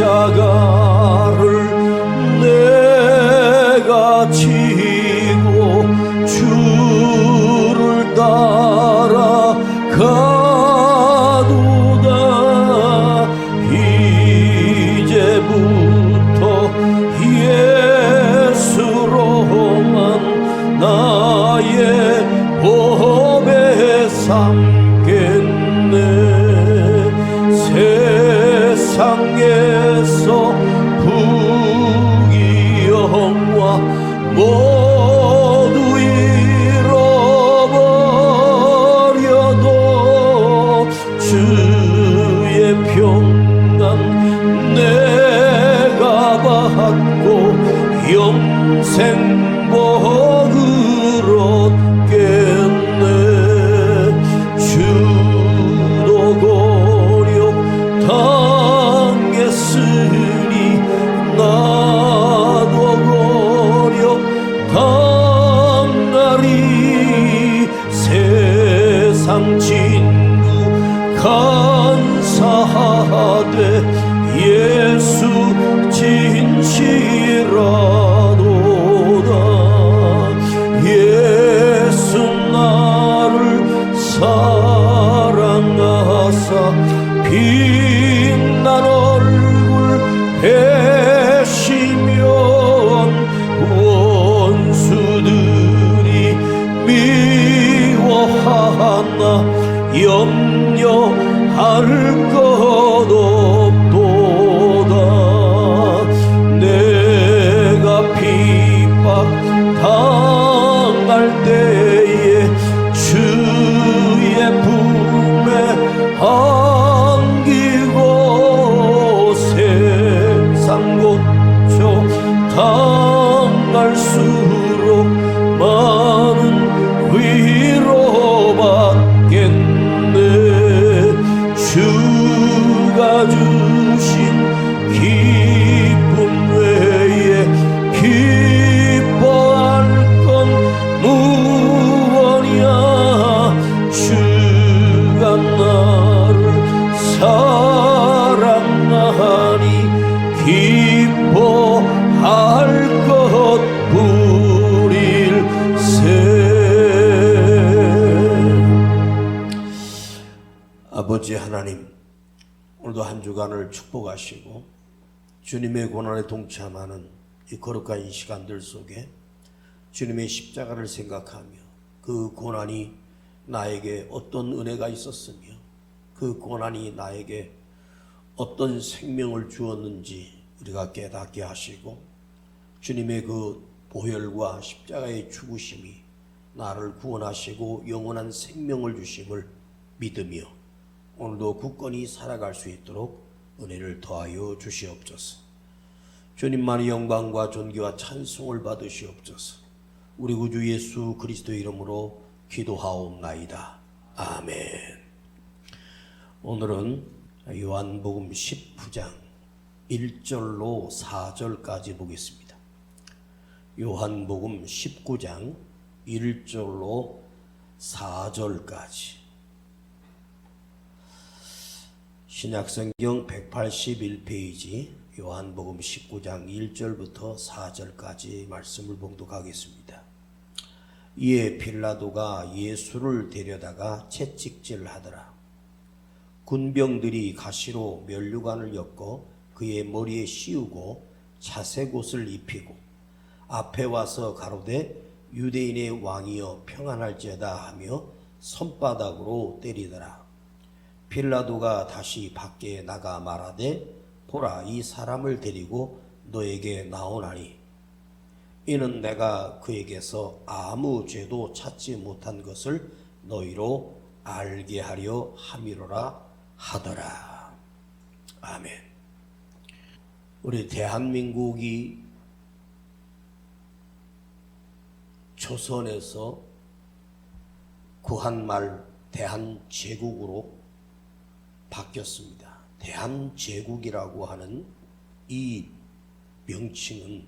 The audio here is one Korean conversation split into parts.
십자가를 내가 지고 주를 따라 가도다. 이제부터 예수로만 나의 법에 삼겠네. 세상에서 부귀영화 모두 잃어버려도 주의 평강 내가 받고 영생 복을 얻겠네. 주도 고력 당했으니 나도 고력 당하리. 세상 친구 간사하되 예수 진실하도다. 예수 나를 사랑하사 빛난 얼굴 되시면 원수들이 미워하나 염려할 것 없도다. 내가 핍박 당할 때에 주의 품에 안기고 세상 고쳐 당할수록 많은 위로받겠네. 주가 주신 기쁨 외에 기뻐할 건 무엇이야. 주가 나를 사랑하니 기뻐할 것 뿐일세. 아버지 하나님, 오늘도 한 주간을 축복하시고 주님의 고난에 동참하는 이 거룩한 이 시간들 속에 주님의 십자가를 생각하며 그 고난이 나에게 어떤 은혜가 있었으며 그 고난이 나에게 어떤 생명을 주었는지 우리가 깨닫게 하시고 주님의 그 보혈과 십자가의 죽으심이 나를 구원하시고 영원한 생명을 주심을 믿으며 오늘도 굳건히 살아갈 수 있도록 은혜를 더하여 주시옵소서. 주님만의 영광과 존귀와 찬송을 받으시옵소서. 우리 구주 예수 그리스도의 이름으로 기도하옵나이다. 아멘. 오늘은 요한복음 19장 1절로 4절까지 보겠습니다. 요한복음 19장 1절로 4절까지. 신약성경 181페이지 요한복음 19장 1절부터 4절까지 말씀을 봉독하겠습니다. 이에 빌라도가 예수를 데려다가 채찍질하더라. 군병들이 가시로 면류관을 엮어 그의 머리에 씌우고 자색옷을 입히고 앞에 와서 가로되 유대인의 왕이여 평안할지어다 하며 손바닥으로 때리더라. 빌라도가 다시 밖에 나가 말하되 보라, 이 사람을 데리고 너에게 나오나니 이는 내가 그에게서 아무 죄도 찾지 못한 것을 너희로 알게 하려 함이로라 하더라. 아멘. 우리 대한민국이 조선에서 구한말 대한제국으로 바뀌었습니다. 대한제국이라고 하는 이 명칭은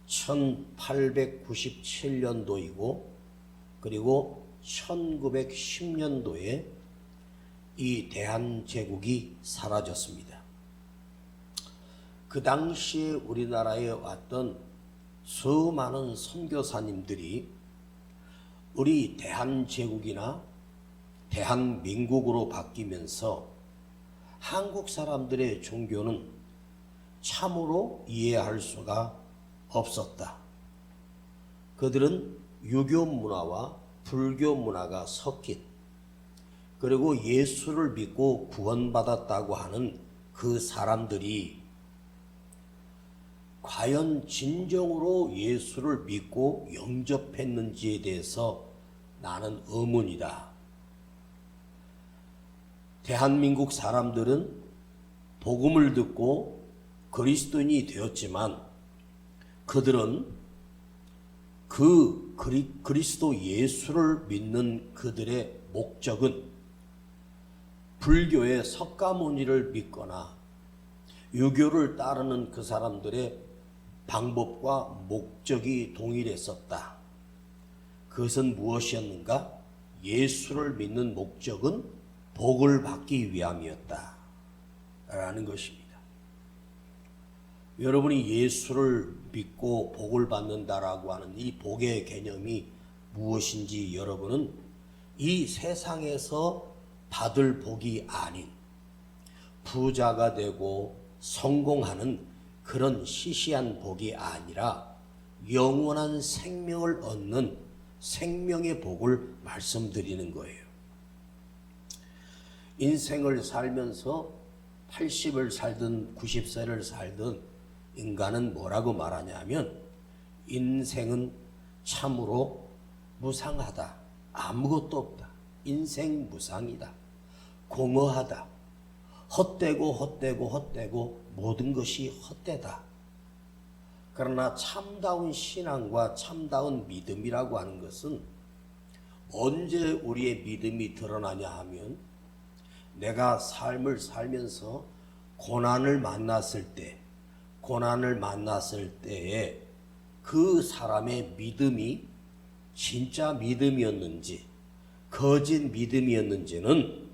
1897년도이고 그리고 1910년도에 이 대한제국이 사라졌습니다. 그 당시에 우리나라에 왔던 수많은 선교사님들이 우리 대한제국이나 대한민국으로 바뀌면서 한국 사람들의 종교는 참으로 이해할 수가 없었다. 그들은 유교 문화와 불교 문화가 섞인, 그리고 예수를 믿고 구원받았다고 하는 그 사람들이 과연 진정으로 예수를 믿고 영접했는지에 대해서 나는 의문이다. 대한민국 사람들은 복음을 듣고 그리스도인이 되었지만 그들은 그 그리스도 예수를 믿는 그들의 목적은 불교의 석가모니를 믿거나 유교를 따르는 그 사람들의 방법과 목적이 동일했었다. 그것은 무엇이었는가? 예수를 믿는 목적은 복을 받기 위함이었다 라는 것입니다. 여러분이 예수를 믿고 복을 받는다라고 하는 이 복의 개념이 무엇인지 여러분은 이 세상에서 받을 복이 아닌 부자가 되고 성공하는 그런 시시한 복이 아니라 영원한 생명을 얻는 생명의 복을 말씀드리는 거예요. 인생을 살면서 80을 살든 90세를 살든 인간은 뭐라고 말하냐면 인생은 참으로 무상하다. 아무것도 없다. 인생 무상이다. 공허하다. 헛되고 모든 것이 헛되다. 그러나 참다운 신앙과 참다운 믿음이라고 하는 것은 언제 우리의 믿음이 드러나냐 하면 내가 삶을 살면서 고난을 만났을 때에 그 사람의 믿음이 진짜 믿음이었는지 거짓 믿음이었는지는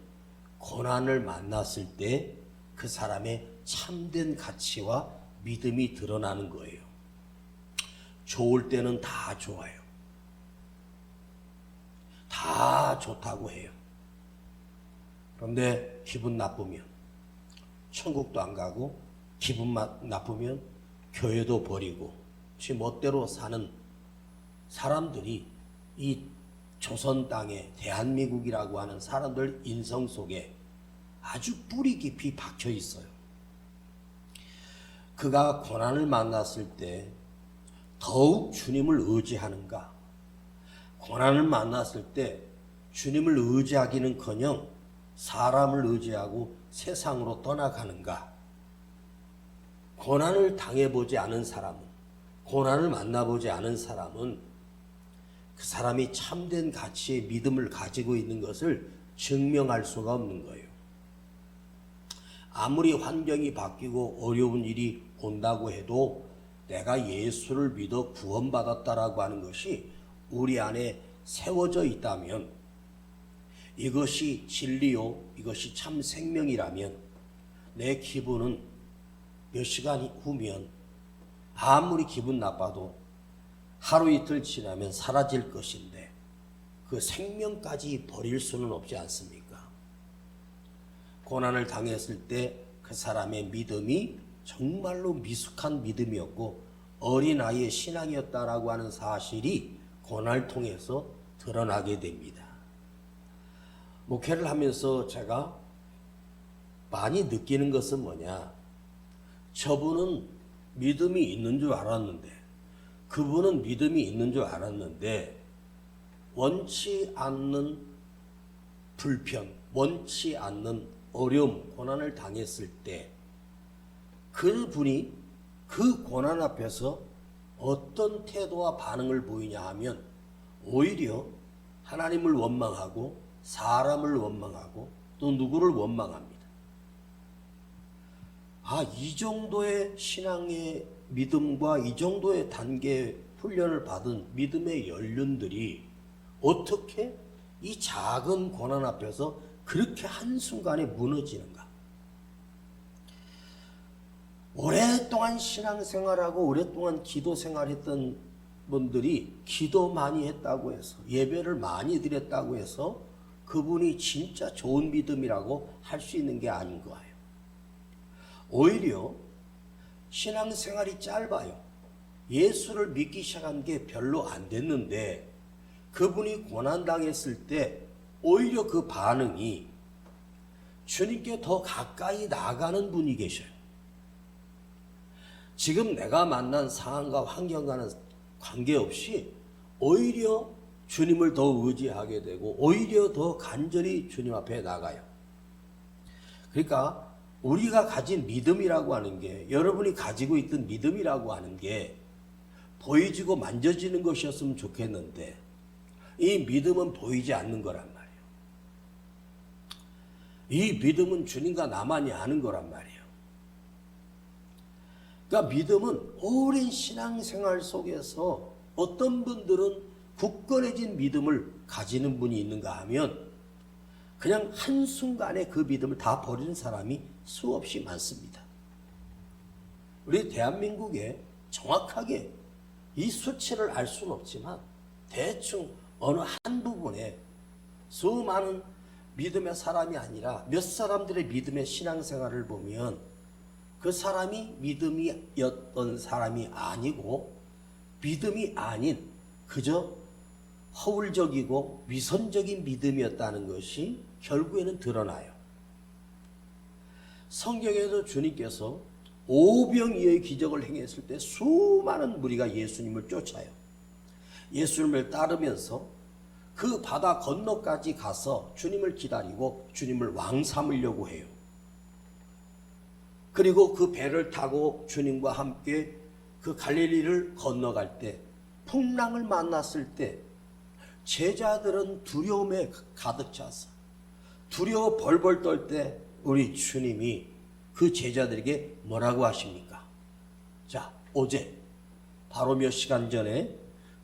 고난을 만났을 때 그 사람의 참된 가치와 믿음이 드러나는 거예요. 좋을 때는 다 좋아요. 다 좋다고 해요. 그런데 기분 나쁘면 천국도 안 가고 기분 나쁘면 교회도 버리고 지 멋대로 사는 사람들이 이 조선 땅에 대한민국이라고 하는 사람들 인성 속에 아주 뿌리 깊이 박혀 있어요. 그가 고난을 만났을 때 더욱 주님을 의지하는가? 고난을 만났을 때 주님을 의지하기는커녕 사람을 의지하고 세상으로 떠나가는가? 고난을 당해보지 않은 사람은, 고난을 만나보지 않은 사람은 그 사람이 참된 가치의 믿음을 가지고 있는 것을 증명할 수가 없는 거예요. 아무리 환경이 바뀌고 어려운 일이 온다고 해도 내가 예수를 믿어 구원받았다라고 하는 것이 우리 안에 세워져 있다면, 이것이 진리요, 이것이 참 생명이라면 내 기분은 몇 시간 후면 아무리 기분 나빠도 하루 이틀 지나면 사라질 것인데 그 생명까지 버릴 수는 없지 않습니까? 고난을 당했을 때 그 사람의 믿음이 정말로 미숙한 믿음이었고 어린아이의 신앙이었다라고 하는 사실이 고난을 통해서 드러나게 됩니다. 목회를 하면서 제가 많이 느끼는 것은 뭐냐? 저분은 믿음이 있는 줄 알았는데, 그분은 믿음이 있는 줄 알았는데 원치 않는 불편, 원치 않는 어려움, 고난을 당했을 때 그분이 그 고난 앞에서 어떤 태도와 반응을 보이냐 하면 오히려 하나님을 원망하고 사람을 원망하고 또 누구를 원망합니다. 이 정도의 신앙의 믿음과 이 정도의 단계 훈련을 받은 믿음의 연륜들이 어떻게 이 작은 고난 앞에서 그렇게 한순간에 무너지는가? 오랫동안 신앙생활하고 오랫동안 기도생활했던 분들이 기도 많이 했다고 해서 예배를 많이 드렸다고 해서 그분이 진짜 좋은 믿음이라고 할 수 있는 게 아닌 거예요. 오히려 신앙생활이 짧아요. 예수를 믿기 시작한 게 별로 안 됐는데 그분이 고난당했을 때 오히려 그 반응이 주님께 더 가까이 나가는 분이 계셔요. 지금 내가 만난 상황과 환경과는 관계없이 오히려 주님을 더 의지하게 되고 오히려 더 간절히 주님 앞에 나가요. 그러니까 우리가 가진 믿음이라고 하는 게, 여러분이 가지고 있던 믿음이라고 하는 게 보이지고 만져지는 것이었으면 좋겠는데 이 믿음은 보이지 않는 거란 말이에요. 이 믿음은 주님과 나만이 아는 거란 말이에요. 그러니까 믿음은 오랜 신앙생활 속에서 어떤 분들은 굳건해진 믿음을 가지는 분이 있는가 하면 그냥 한순간에 그 믿음을 다 버리는 사람이 수없이 많습니다. 우리 대한민국에 정확하게 이 수치를 알 수는 없지만 대충 어느 한 부분에 수많은 믿음의 사람이 아니라 몇 사람들의 믿음의 신앙생활을 보면 그 사람이 믿음이었던 사람이 아니고 믿음이 아닌 그저 허울적이고 위선적인 믿음이었다는 것이 결국에는 드러나요. 성경에도 주님께서 오병이어의 기적을 행했을 때 수많은 무리가 예수님을 쫓아요. 예수님을 따르면서 그 바다 건너까지 가서 주님을 기다리고 주님을 왕 삼으려고 해요. 그리고 그 배를 타고 주님과 함께 그 갈릴리를 건너갈 때 풍랑을 만났을 때 제자들은 두려움에 가득 차서 두려워 벌벌 떨 때 우리 주님이 그 제자들에게 뭐라고 하십니까? 자, 어제 바로 몇 시간 전에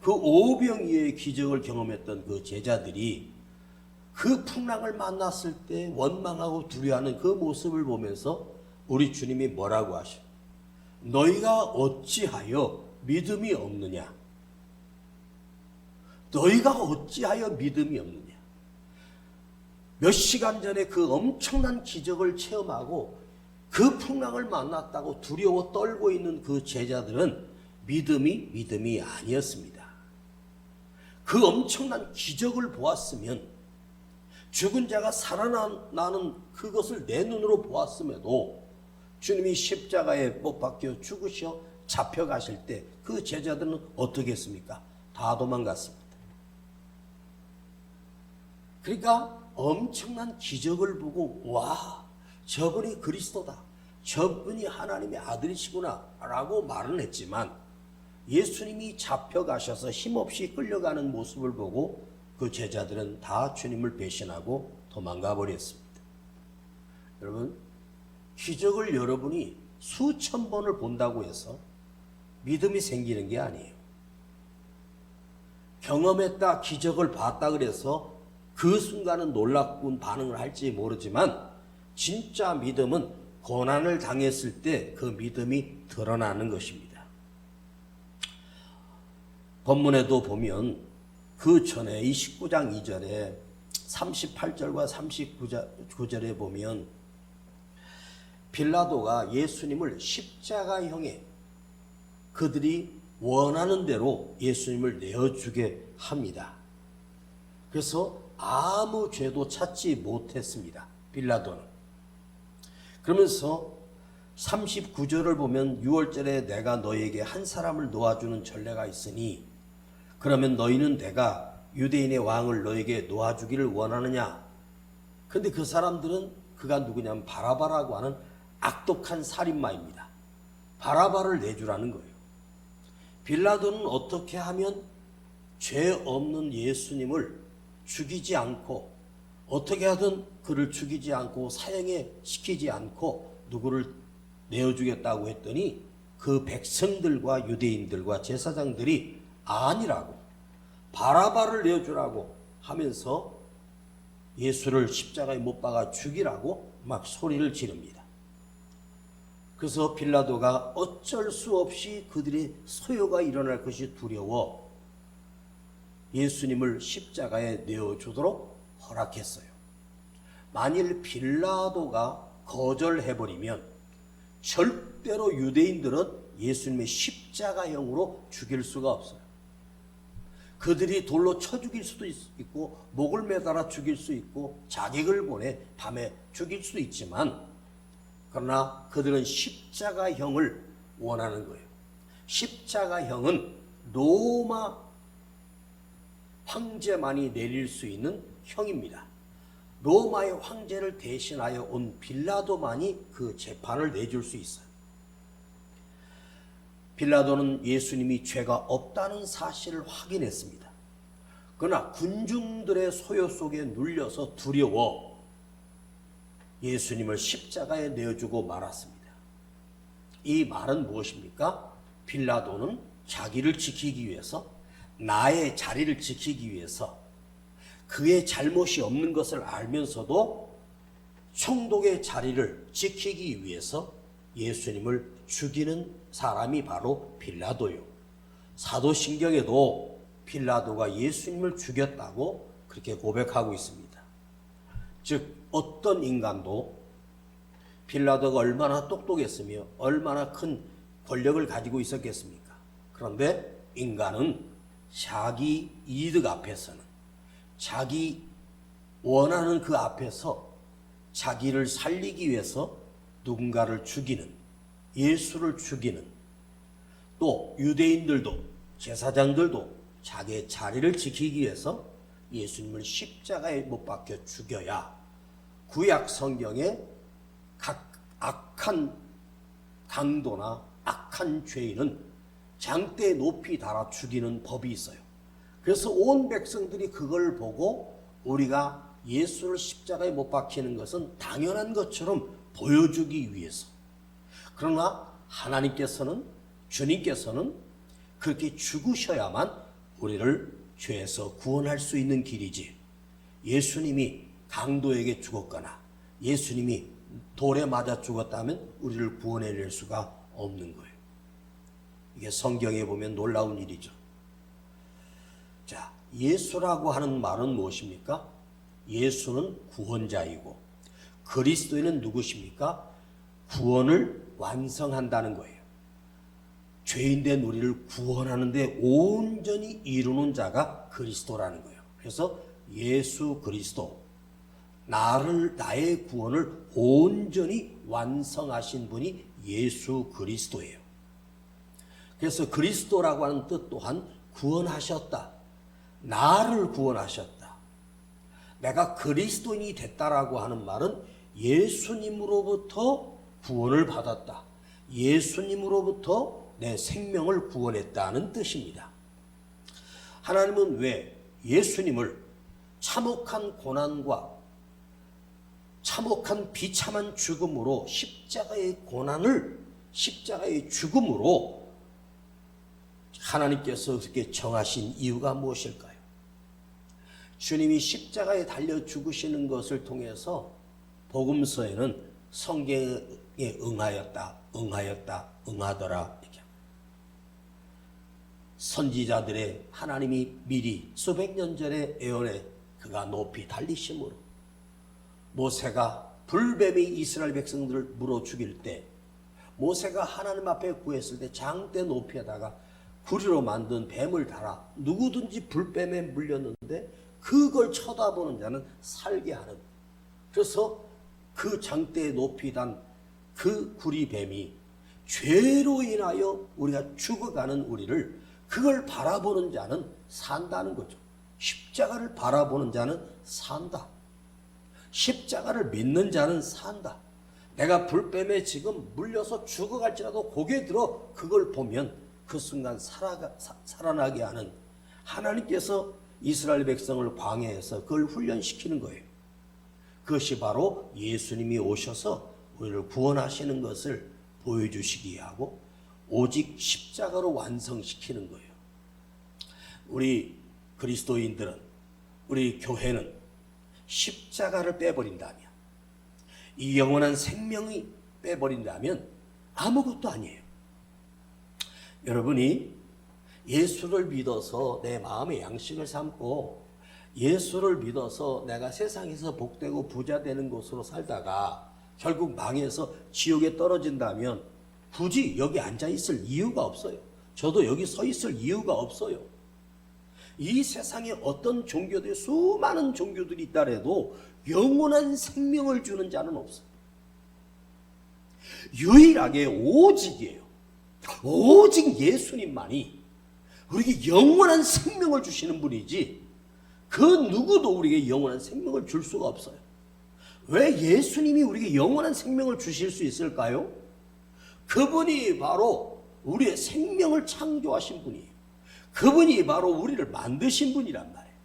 그 오병이어의 기적을 경험했던 그 제자들이 그 풍랑을 만났을 때 원망하고 두려워하는 그 모습을 보면서 우리 주님이 뭐라고 하셔? 너희가 어찌하여 믿음이 없느냐? 너희가 어찌하여 믿음이 없느냐? 몇 시간 전에 그 엄청난 기적을 체험하고 그 풍랑을 만났다고 두려워 떨고 있는 그 제자들은 믿음이 아니었습니다. 그 엄청난 기적을 보았으면, 죽은 자가 살아나는 그것을 내 눈으로 보았음에도 주님이 십자가에 못 박혀 죽으셔 잡혀가실 때 그 제자들은 어떻게 했습니까? 다 도망갔습니다. 그러니까 엄청난 기적을 보고 와, 저분이 그리스도다, 저분이 하나님의 아들이시구나 라고 말은 했지만 예수님이 잡혀가셔서 힘없이 끌려가는 모습을 보고 그 제자들은 다 주님을 배신하고 도망가 버렸습니다. 여러분, 기적을 여러분이 수천 번을 본다고 해서 믿음이 생기는 게 아니에요. 경험했다, 기적을 봤다 그래서 그 순간은 놀랍군 반응을 할지 모르지만 진짜 믿음은 고난을 당했을 때 그 믿음이 드러나는 것입니다. 본문에도 보면 그 전에 이 19장 2절에 38절과 39절에 보면 빌라도가 예수님을 십자가형에 그들이 원하는 대로 예수님을 내어주게 합니다. 그래서 아무 죄도 찾지 못했습니다. 빌라도는. 그러면서 39절을 보면 6월절에 내가 너에게 한 사람을 놓아주는 전례가 있으니 그러면 너희는 내가 유대인의 왕을 너에게 놓아주기를 원하느냐? 근데 그 사람들은 그가 누구냐면 바라바라고 하는 악독한 살인마입니다. 바라바를 내주라는 거예요. 빌라도는 어떻게 하면 죄 없는 예수님을 죽이지 않고 어떻게 하든 그를 죽이지 않고 사형에 시키지 않고 누구를 내어주겠다고 했더니 그 백성들과 유대인들과 제사장들이 아니라고 바라바를 내어주라고 하면서 예수를 십자가에 못 박아 죽이라고 막 소리를 지릅니다. 그래서 빌라도가 어쩔 수 없이 그들의 소요가 일어날 것이 두려워 예수님을 십자가에 내어주도록 허락했어요. 만일 빌라도가 거절해버리면 절대로 유대인들은 예수님의 십자가형으로 죽일 수가 없어요. 그들이 돌로 쳐 죽일 수도 있고 목을 매달아 죽일 수 있고 자객을 보내 밤에 죽일 수도 있지만, 그러나 그들은 십자가형을 원하는 거예요. 십자가형은 로마 황제만이 내릴 수 있는 형입니다. 로마의 황제를 대신하여 온 빌라도만이 그 재판을 내줄 수 있어요. 빌라도는 예수님이 죄가 없다는 사실을 확인했습니다. 그러나 군중들의 소요 속에 눌려서 두려워 예수님을 십자가에 내어주고 말았습니다. 이 말은 무엇입니까? 빌라도는 자기를 지키기 위해서, 나의 자리를 지키기 위해서, 그의 잘못이 없는 것을 알면서도 총독의 자리를 지키기 위해서 예수님을 죽이는 사람이 바로 빌라도요. 사도신경에도 빌라도가 예수님을 죽였다고 그렇게 고백하고 있습니다. 즉 어떤 인간도 빌라도가 얼마나 똑똑했으며 얼마나 큰 권력을 가지고 있었겠습니까? 그런데 인간은 자기 이득 앞에서는, 자기 원하는 그 앞에서 자기를 살리기 위해서 누군가를 죽이는, 예수를 죽이는, 또 유대인들도, 제사장들도 자기의 자리를 지키기 위해서 예수님을 십자가에 못 박혀 죽여야 구약 성경에 각 악한 강도나 악한 죄인은 장대에 높이 달아 죽이는 법이 있어요. 그래서 온 백성들이 그걸 보고 우리가 예수를 십자가에 못 박히는 것은 당연한 것처럼 보여주기 위해서. 그러나 하나님께서는, 주님께서는 그렇게 죽으셔야만 우리를 죄에서 구원할 수 있는 길이지, 예수님이 강도에게 죽었거나 예수님이 돌에 맞아 죽었다면 우리를 구원해낼 수가 없는 거예요. 이게 성경에 보면 놀라운 일이죠. 자, 예수라고 하는 말은 무엇입니까? 예수는 구원자이고 그리스도인은 누구십니까? 구원을 완성한다는 거예요. 죄인된 우리를 구원하는데 온전히 이루는 자가 그리스도라는 거예요. 그래서 예수 그리스도, 나의 구원을 온전히 완성하신 분이 예수 그리스도예요. 그래서 그리스도라고 하는 뜻 또한 구원하셨다, 나를 구원하셨다. 내가 그리스도인이 됐다라고 하는 말은 예수님으로부터 구원을 받았다, 예수님으로부터 내 생명을 구원했다는 뜻입니다. 하나님은 왜 예수님을 참혹한 고난과 참혹한 비참한 죽음으로, 십자가의 고난을, 십자가의 죽음으로 하나님께서 그렇게 정하신 이유가 무엇일까요? 주님이 십자가에 달려 죽으시는 것을 통해서 복음서에는 성경에 응하였다, 응하였다, 응하더라, 이렇게 선지자들의 하나님이 미리 수백 년 전에 예언해 그가 높이 달리심으로, 모세가 불뱀이 이스라엘 백성들을 물어 죽일 때 모세가 하나님 앞에 구했을 때 장대 높이에다가 구리로 만든 뱀을 달아 누구든지 불뱀에 물렸는데 그걸 쳐다보는 자는 살게 하는, 그래서 그 장대에 높이 단 그 구리뱀이 죄로 인하여 우리가 죽어가는 우리를, 그걸 바라보는 자는 산다는 거죠. 십자가를 바라보는 자는 산다. 십자가를 믿는 자는 산다. 내가 불뱀에 지금 물려서 죽어갈지라도 고개 들어 그걸 보면 그 순간 살아나게 하는, 하나님께서 이스라엘 백성을 광야에서 그걸 훈련시키는 거예요. 그것이 바로 예수님이 오셔서 우리를 구원하시는 것을 보여주시기에 하고 오직 십자가로 완성시키는 거예요. 우리 그리스도인들은, 우리 교회는 십자가를 빼버린다면, 이 영원한 생명이 빼버린다면 아무것도 아니에요. 여러분이 예수를 믿어서 내 마음의 양식을 삼고 예수를 믿어서 내가 세상에서 복되고 부자 되는 것으로 살다가 결국 망해서 지옥에 떨어진다면 굳이 여기 앉아 있을 이유가 없어요. 저도 여기 서 있을 이유가 없어요. 이 세상에 어떤 종교들, 수많은 종교들이 있다래도 영원한 생명을 주는 자는 없어요. 유일하게 오직이에요. 오직 예수님만이 우리에게 영원한 생명을 주시는 분이지 그 누구도 우리에게 영원한 생명을 줄 수가 없어요. 왜 예수님이 우리에게 영원한 생명을 주실 수 있을까요? 그분이 바로 우리의 생명을 창조하신 분이에요. 그분이 바로 우리를 만드신 분이란 말이에요.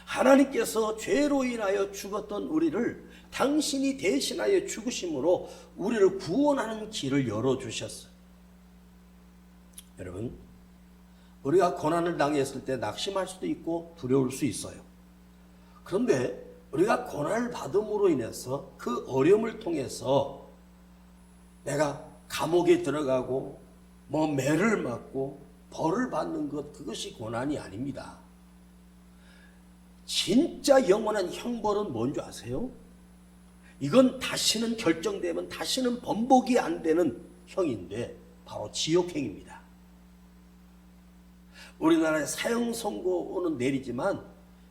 하나님께서 죄로 인하여 죽었던 우리를 당신이 대신하여 죽으심으로 우리를 구원하는 길을 열어주셨어요. 여러분, 우리가 고난을 당했을 때 낙심할 수도 있고 두려울 수 있어요. 그런데 우리가 고난을 받음으로 인해서 그 어려움을 통해서 내가 감옥에 들어가고 매를 맞고 벌을 받는 것, 그것이 고난이 아닙니다. 진짜 영원한 형벌은 뭔지 아세요? 이건 다시는 결정되면 다시는 번복이 안 되는 형인데 바로 지옥행입니다. 우리나라에 사형 선고는 내리지만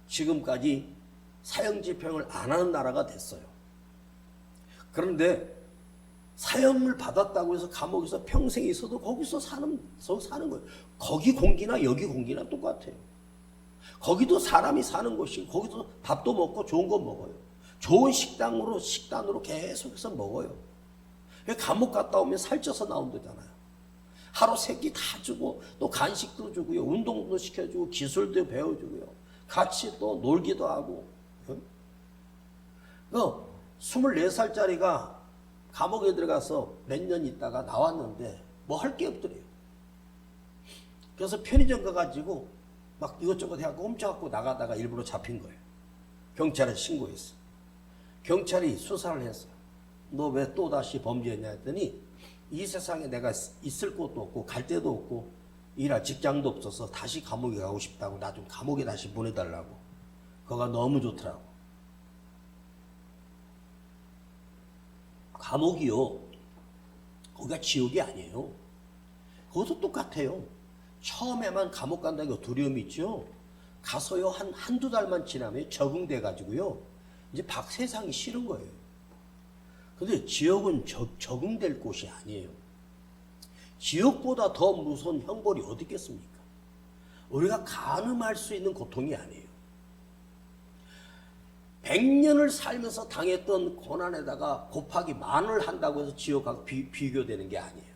지금까지 사형 집행을 안 하는 나라가 됐어요. 그런데 사형을 받았다고 해서 감옥에서 평생 있어도 거기서 사는 거예요. 거기 공기나 여기 공기나 똑같아요. 거기도 사람이 사는 곳이고 거기도 밥도 먹고 좋은 거 먹어요. 좋은 식단으로 계속해서 먹어요. 감옥 갔다 오면 살쪄서 나온다잖아요. 하루 세 끼 다 주고 또 간식도 주고요. 운동도 시켜주고 기술도 배워주고요. 같이 또 놀기도 하고. 24살짜리가 감옥에 들어가서 몇 년 있다가 나왔는데 뭐 할 게 없더래요. 그래서 편의점 가가지고 막 이것저것 해갖고 훔쳐갖고 나가다가 일부러 잡힌 거예요. 경찰에 신고했어. 경찰이 수사를 했어요. 너 왜 또다시 범죄했냐 했더니 이 세상에 내가 있을 곳도 없고 갈 데도 없고 일할 직장도 없어서 다시 감옥에 가고 싶다고 나 좀 감옥에 다시 보내달라고. 그거가 너무 좋더라고. 감옥이요, 거기가 지옥이 아니에요. 그것도 똑같아요. 처음에만 감옥 간다는 거 두려움이 있죠. 가서요 한두 달만 지나면 적응돼 가지고요 이제 세상이 싫은 거예요. 근데 지옥은 적응될 곳이 아니에요. 지옥보다 더 무서운 형벌이 어디 있겠습니까? 우리가 가늠할 수 있는 고통이 아니에요. 100년을 살면서 당했던 고난에다가 곱하기 만을 한다고 해서 지옥하고 비교되는 게 아니에요.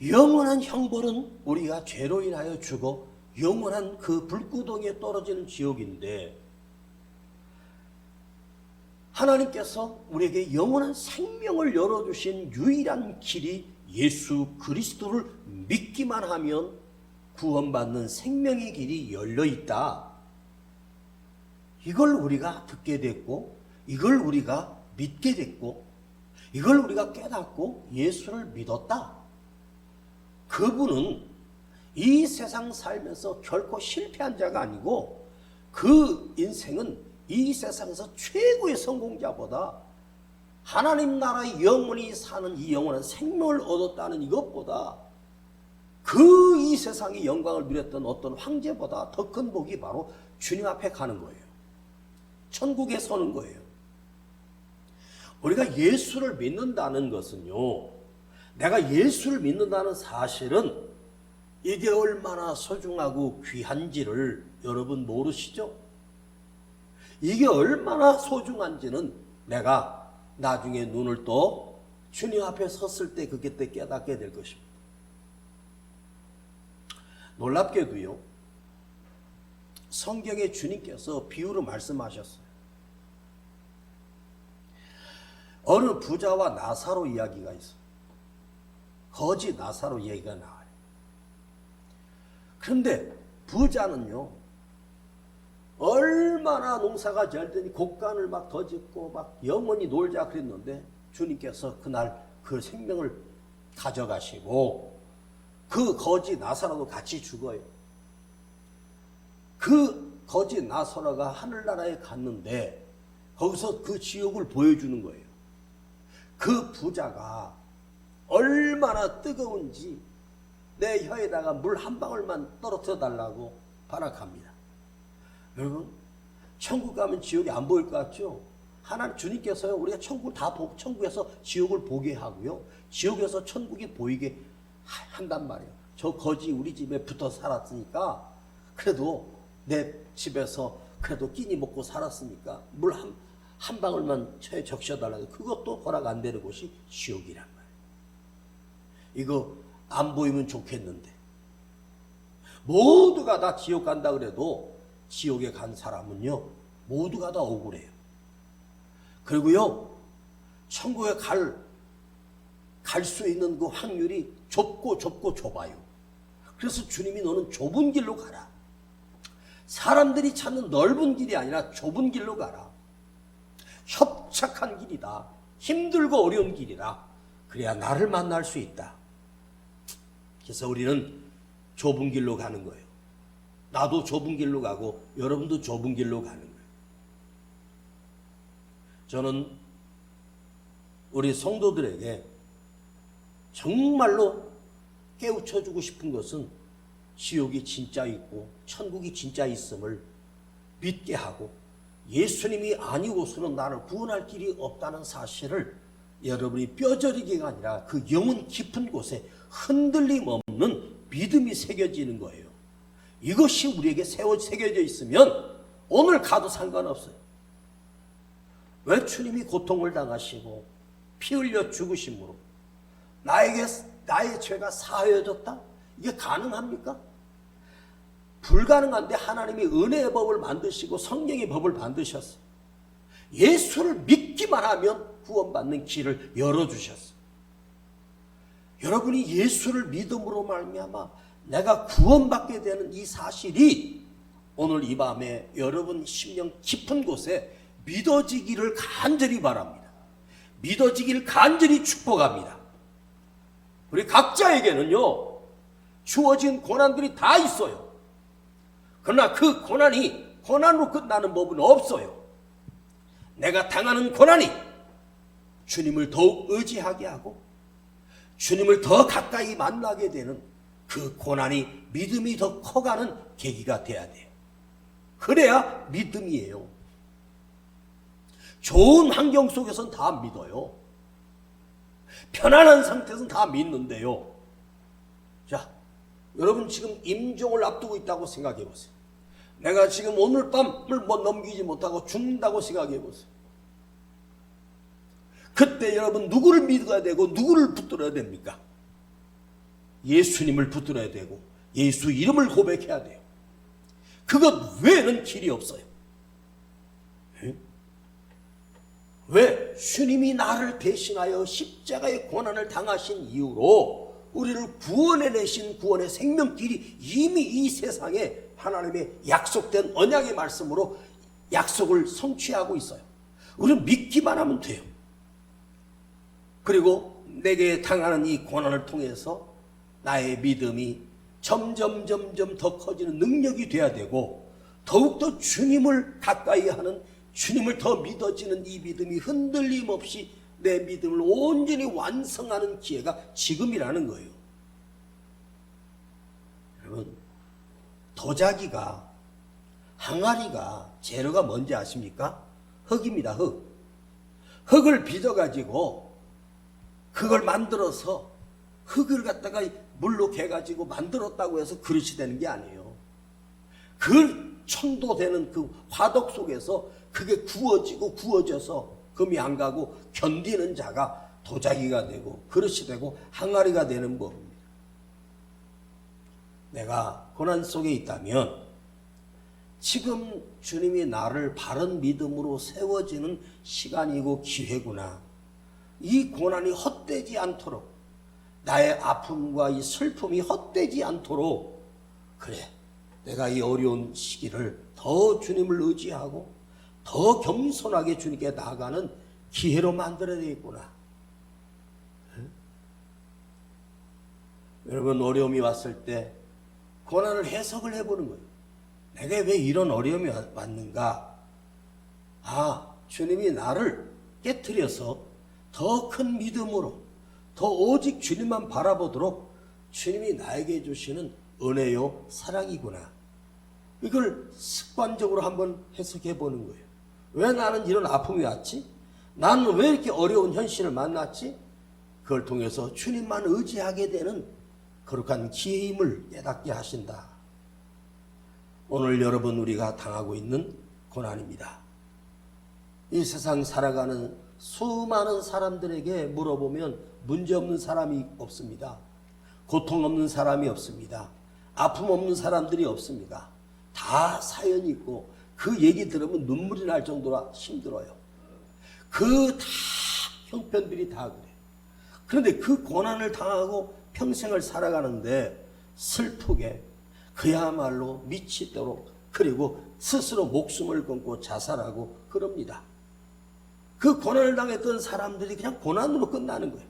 영원한 형벌은 우리가 죄로 인하여 죽어 영원한 그 불구덩이에 떨어지는 지옥인데, 하나님께서 우리에게 영원한 생명을 열어주신 유일한 길이 예수 그리스도를 믿기만 하면 구원받는 생명의 길이 열려있다. 이걸 우리가 듣게 됐고, 이걸 우리가 믿게 됐고, 이걸 우리가 깨닫고 예수를 믿었다. 그분은 이 세상 살면서 결코 실패한 자가 아니고 그 인생은 이 세상에서 최고의 성공자보다 하나님 나라의 영원히 사는 이 영원한 생명을 얻었다는 이것보다 그 이 세상의 영광을 누렸던 어떤 황제보다 더 큰 복이 바로 주님 앞에 가는 거예요. 천국에 서는 거예요. 우리가 예수를 믿는다는 것은요, 내가 예수를 믿는다는 사실은 이게 얼마나 소중하고 귀한지를 여러분 모르시죠? 이게 얼마나 소중한지는 내가 나중에 눈을 떠 주님 앞에 섰을 때 그때 깨닫게 될 것입니다. 놀랍게도요, 성경에 주님께서 비유로 말씀하셨어요. 어느 부자와 나사로 이야기가 있어요. 거지 나사로 얘기가 나와요. 그런데 부자는요, 얼마나 농사가 잘 되니 곡간을 막 더 짓고 막 영원히 놀자 그랬는데 주님께서 그날 그 생명을 가져가시고 그 거지 나사로도 같이 죽어요. 그 거지 나사로가 하늘나라에 갔는데 거기서 그 지옥을 보여주는 거예요. 그 부자가 얼마나 뜨거운지 내 혀에다가 물 한 방울만 떨어뜨려 달라고 발악합니다. 여러분, 천국 가면 지옥이 안 보일 것 같죠? 하나님 주님께서요, 우리가 천국을 다 보고 천국에서 지옥을 보게 하고요, 지옥에서 천국이 보이게 한단 말이에요. 저 거지 우리 집에 붙어 살았으니까 그래도 내 집에서 그래도 끼니 먹고 살았으니까 물 한 방울만 처에 적셔달라고. 그것도 허락 안 되는 곳이 지옥이란 말이에요. 이거 안 보이면 좋겠는데 모두가 다 지옥 간다 그래도 지옥에 간 사람은요 모두가 다 억울해요. 그리고요 천국에 갈 수 있는 그 확률이 좁고 좁아요. 그래서 주님이 너는 좁은 길로 가라. 사람들이 찾는 넓은 길이 아니라 좁은 길로 가라. 협착한 길이다. 힘들고 어려운 길이다. 그래야 나를 만날 수 있다. 그래서 우리는 좁은 길로 가는 거예요. 나도 좁은 길로 가고 여러분도 좁은 길로 가는 거예요. 저는 우리 성도들에게 정말로 깨우쳐주고 싶은 것은 지옥이 진짜 있고 천국이 진짜 있음을 믿게 하고 예수님이 아니고서는 나를 구원할 길이 없다는 사실을 여러분이 뼈저리게가 아니라 그 영혼 깊은 곳에 흔들림 없는 믿음이 새겨지는 거예요. 이것이 우리에게 새겨져 있으면 오늘 가도 상관없어요. 왜 주님이 고통을 당하시고 피 흘려 죽으심으로 나의 죄가 사하여졌다? 이게 가능합니까? 불가능한데 하나님이 은혜의 법을 만드시고 성령의 법을 만드셨어요. 예수를 믿기만 하면 구원받는 길을 열어주셨어요. 여러분이 예수를 믿음으로 말미암아 내가 구원받게 되는 이 사실이 오늘 이 밤에 여러분 심령 깊은 곳에 믿어지기를 간절히 바랍니다. 믿어지기를 간절히 축복합니다. 우리 각자에게는요 주어진 고난들이 다 있어요. 그러나 그 고난이 고난으로 끝나는 법은 없어요. 내가 당하는 고난이 주님을 더욱 의지하게 하고 주님을 더 가까이 만나게 되는 그 고난이 믿음이 더 커가는 계기가 돼야 돼요. 그래야 믿음이에요. 좋은 환경 속에서는 다 믿어요. 편안한 상태에서는 다 믿는데요. 자, 여러분 지금 임종을 앞두고 있다고 생각해 보세요. 내가 지금 오늘 밤을 넘기지 못하고 죽는다고 생각해 보세요. 그때 여러분 누구를 믿어야 되고 누구를 붙들어야 됩니까? 예수님을 붙들어야 되고 예수 이름을 고백해야 돼요. 그것 외에는 길이 없어요. 왜? 주님이 나를 대신하여 십자가의 고난을 당하신 이후로 우리를 구원해내신 구원의 생명길이 이미 이 세상에 하나님의 약속된 언약의 말씀으로 약속을 성취하고 있어요. 우리는 믿기만 하면 돼요. 그리고 내게 당하는 이 고난을 통해서 나의 믿음이 점점 더 커지는 능력이 돼야 되고 더욱더 주님을 가까이 하는 주님을 더 믿어지는 이 믿음이 흔들림 없이 내 믿음을 온전히 완성하는 기회가 지금이라는 거예요. 여러분, 도자기가 항아리가 재료가 뭔지 아십니까? 흙입니다. 흙을 빚어가지고 그걸 만들어서 흙을 갖다가 물로 개가지고 만들었다고 해서 그릇이 되는 게 아니에요. 그 천도되는 그 화덕 속에서 그게 구워져서 금이 안 가고 견디는 자가 도자기가 되고 그릇이 되고 항아리가 되는 법입니다. 내가 고난 속에 있다면 지금 주님이 나를 바른 믿음으로 세워지는 시간이고 기회구나. 이 고난이 헛되지 않도록 나의 아픔과 이 슬픔이 헛되지 않도록 그래 내가 이 어려운 시기를 더 주님을 의지하고 더 겸손하게 주님께 나아가는 기회로 만들어야 되겠구나. 여러분, 어려움이 왔을 때 고난을 해석을 해보는 거예요. 내가 왜 이런 어려움이 왔는가? 주님이 나를 깨트려서 더 큰 믿음으로 더 오직 주님만 바라보도록 주님이 나에게 주시는 은혜요 사랑이구나. 이걸 습관적으로 한번 해석해 보는 거예요. 왜 나는 이런 아픔이 왔지? 나는 왜 이렇게 어려운 현실을 만났지? 그걸 통해서 주님만 의지하게 되는 거룩한 기회임을 깨닫게 하신다. 오늘 여러분, 우리가 당하고 있는 고난입니다. 이 세상 살아가는 수많은 사람들에게 물어보면 문제없는 사람이 없습니다. 고통 없는 사람이 없습니다. 아픔 없는 사람들이 없습니다. 다 사연이 있고 그 얘기 들으면 눈물이 날 정도로 힘들어요. 그 다 형편들이 다 그래요. 그런데 그 고난을 당하고 평생을 살아가는데 슬프게 그야말로 미치도록, 그리고 스스로 목숨을 끊고 자살하고 그럽니다. 그 고난을 당했던 사람들이 그냥 고난으로 끝나는 거예요.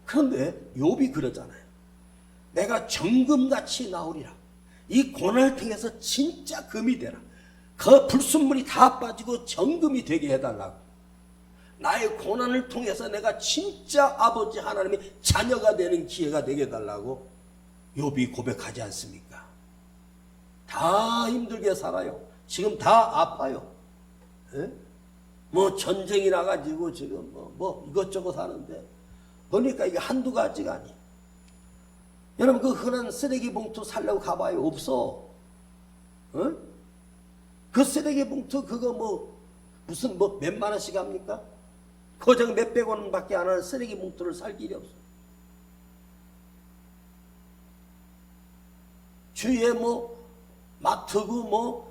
그런데 욥이 그러잖아요. 내가 정금같이 나오리라. 이 고난을 통해서 진짜 금이 되라. 그 불순물이 다 빠지고 정금이 되게 해달라고. 나의 고난을 통해서 내가 진짜 아버지 하나님의 자녀가 되는 기회가 되게 해달라고 욥이 고백하지 않습니까? 다 힘들게 살아요. 지금 다 아파요. 에? 뭐 전쟁이 나가지고 지금 뭐 이것저것 하는데 보니까 이게 한두 가지가 아니에요. 여러분, 그 흔한 쓰레기 봉투 살려고 가봐요. 없어. 어? 그 쓰레기 봉투 그거 무슨 몇만 원씩 합니까? 거정 몇백 원밖에 안 하는 쓰레기 봉투를 살 길이 없어. 주위에 마트고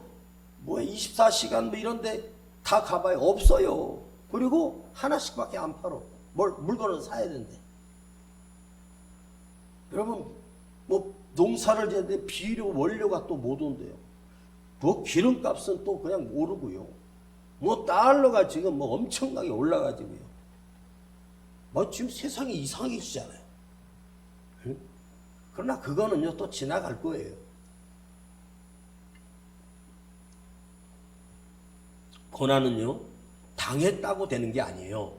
24시간 이런데 다 가봐요. 없어요. 그리고 하나씩밖에 안 팔어. 물건을 사야 된대. 여러분, 농사를 지는데 비료, 원료가 또 못 온대요. 기름값은 또 그냥 오르고요. 달러가 지금 엄청나게 올라가지고요. 지금 세상이 이상해지잖아요. 응? 그러나 그거는요, 또 지나갈 거예요. 고난은요, 당했다고 되는 게 아니에요.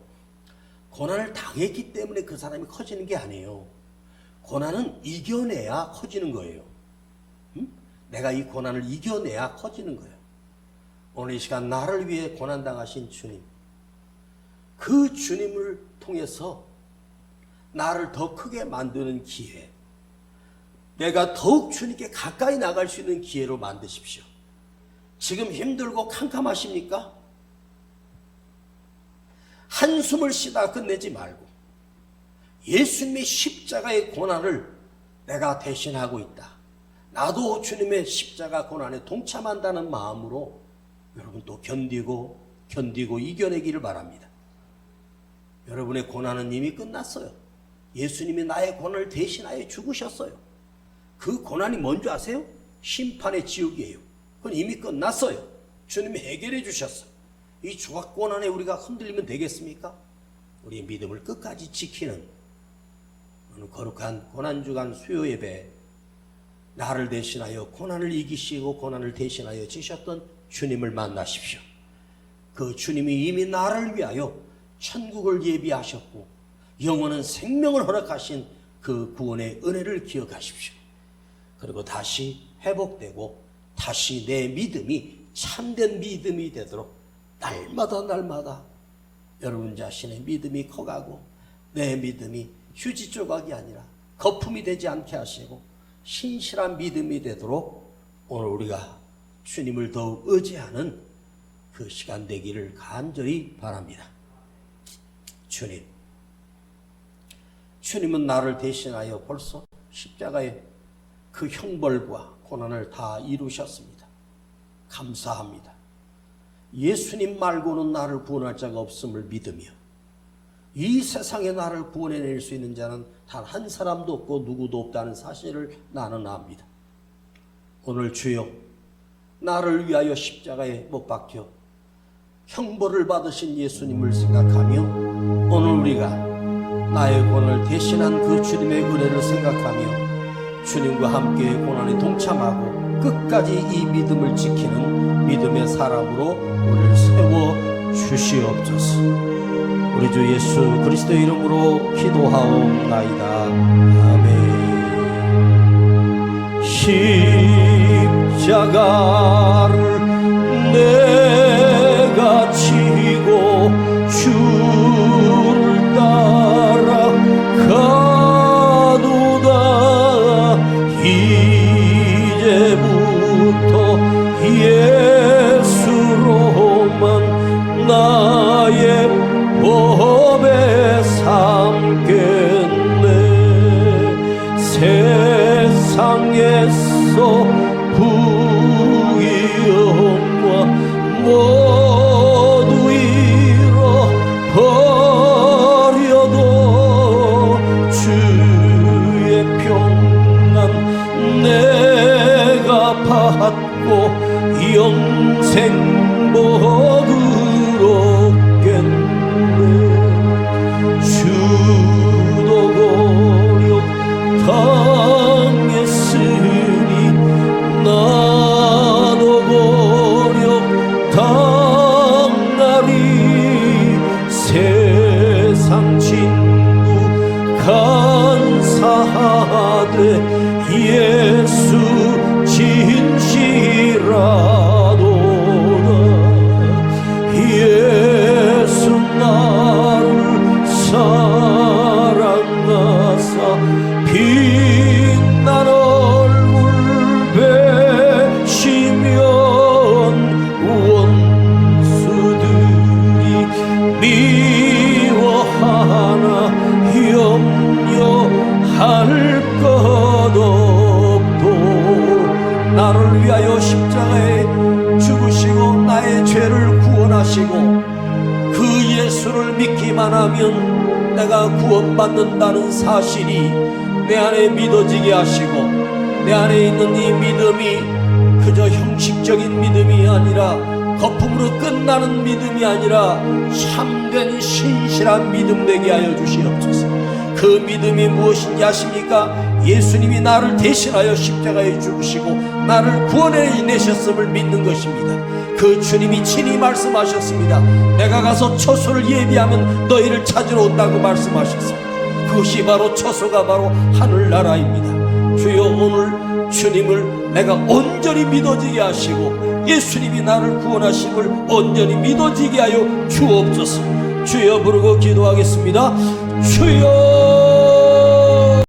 고난을 당했기 때문에 그 사람이 커지는 게 아니에요. 고난은 이겨내야 커지는 거예요. 응? 내가 이 고난을 이겨내야 커지는 거예요. 오늘 이 시간 나를 위해 고난당하신 주님, 그 주님을 통해서 나를 더 크게 만드는 기회, 내가 더욱 주님께 가까이 나갈 수 있는 기회로 만드십시오. 지금 힘들고 캄캄하십니까? 한숨을 쉬다 끝내지 말고 예수님의 십자가의 고난을 내가 대신하고 있다. 나도 주님의 십자가 고난에 동참한다는 마음으로 여러분 또 견디고 이겨내기를 바랍니다. 여러분의 고난은 이미 끝났어요. 예수님이 나의 고난을 대신하여 죽으셨어요. 그 고난이 뭔지 아세요? 심판의 지옥이에요. 그건 이미 끝났어요. 주님이 해결해 주셨어요. 이 조각 고난에 우리가 흔들리면 되겠습니까? 우리의 믿음을 끝까지 지키는 오늘 거룩한 고난주간 수요 예배, 나를 대신하여 고난을 이기시고 고난을 대신하여 지셨던 주님을 만나십시오. 그 주님이 이미 나를 위하여 천국을 예비하셨고 영원한 생명을 허락하신 그 구원의 은혜를 기억하십시오. 그리고 다시 회복되고 다시 내 믿음이 참된 믿음이 되도록 날마다 여러분 자신의 믿음이 커가고 내 믿음이 휴지 조각이 아니라 거품이 되지 않게 하시고 신실한 믿음이 되도록 오늘 우리가 주님을 더욱 의지하는 그 시간 되기를 간절히 바랍니다. 주님은 나를 대신하여 벌써 십자가의 그 형벌과 고난을 다 이루셨습니다. 감사합니다. 예수님 말고는 나를 구원할 자가 없음을 믿으며 이 세상에 나를 구원해낼 수 있는 자는 단 한 사람도 없고 누구도 없다는 사실을 나는 압니다. 오늘 주여 나를 위하여 십자가에 못 박혀 형벌을 받으신 예수님을 생각하며 오늘 우리가 나의 고난을 대신한 그 주님의 은혜를 생각하며 주님과 함께 고난에 동참하고 끝까지 이 믿음을 지키는 믿음의 사람으로 우리를 세워 주시옵소서. 우리 주 예수 그리스도의 이름으로 기도하옵나이다. 아멘. 십자가를 내가 지고 주를 따라 가도다. 이제부터 예수로만 나의 법에 삼겠네. 세상에서 부귀영화 모두 잃어버려도 주의 평안 내가 받고 영생 복을 얻겠네. 주도 고력 당했으니 나도 고력 당하리. 세상 친구 간사하되 예수 진실하도다. 예수 나를 사랑하사 빛난 얼굴 베시면 원수들이 미워하나 염려할 것 없도. 나를 위하여 십자가에 죽으시고 나의 죄를 구원하시고 그 예수를 믿기만 하면 내가 구원받는다는 사실이 내 안에 믿어지게 하시고 내 안에 있는 이 믿음이 그저 형식적인 믿음이 아니라 거품으로 끝나는 믿음이 아니라 참된 신실한 믿음 되게 하여 주시옵소서. 그 믿음이 무엇인지 아십니까? 예수님이 나를 대신하여 십자가에 죽으시고 나를 구원해 내셨음을 믿는 것입니다. 그 주님이 친히 말씀하셨습니다. 내가 가서 처소를 예비하면 너희를 찾으러 온다고 말씀하셨습니다. 그것이 바로 처소가 바로 하늘나라입니다. 주여 오늘 주님을 내가 온전히 믿어지게 하시고 예수님이 나를 구원하심을 온전히 믿어지게 하여 주옵소서. 주여 부르고 기도하겠습니다. 주여